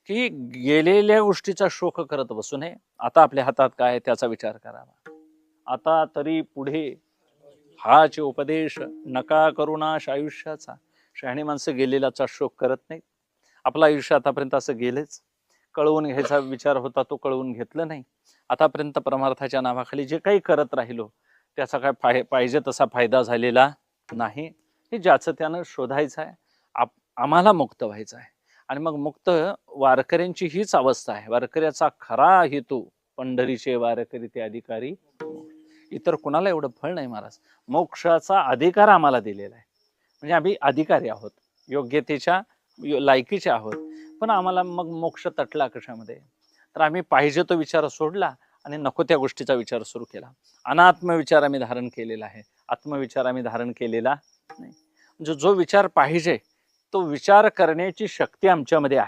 की गेलेल्या गोष्टीचा शोक करत बसू नये. आता आपल्या हातात काय आहे त्याचा विचार करावा. आता तरी पुढे हाच उपदेश नका करुणाश आयुष्याचा. शहाणी माणसं गेलेल्याचा शोक करत नाहीत. आपलं आयुष्य आतापर्यंत असं गेलेच. कळवून घ्यायचा विचार होता तो कळवून घेतलं नाही. आतापर्यंत परमार्थाच्या नावाखाली जे काही करत राहिलो त्याचा काय पाहिजे तसा फायदा झालेला नाही. हे ज्याचं त्यानं शोधायचं आहे. आम्हाला मुक्त व्हायचं आहे. आणि मग मुक्त वारकऱ्यांची हीच अवस्था आहे. वारकऱ्याचा खरा हेतू पंढरीचे वारकरी ते अधिकारी. इतर कुणाला एवढं फळ नाही महाराज. मोक्षाचा अधिकार आम्हाला दिलेला आहे. म्हणजे आम्ही अधिकारी आहोत. योग्यतेच्या लायकीचे आहोत. पण आम्हाला मग मोक्ष तटला कशामध्ये? तर आम्ही पाहिजे तो विचार सोडला आणि नको त्या गोष्टीचा विचार सुरू केला. अनात्म विचार आम्ही धारण केलेला आहे. आत्मविचार आम्ही धारण केलेला नाही. म्हणजे जो विचार पाहिजे तो विचार करण्याची शक्ती आमच्यामध्ये आहे.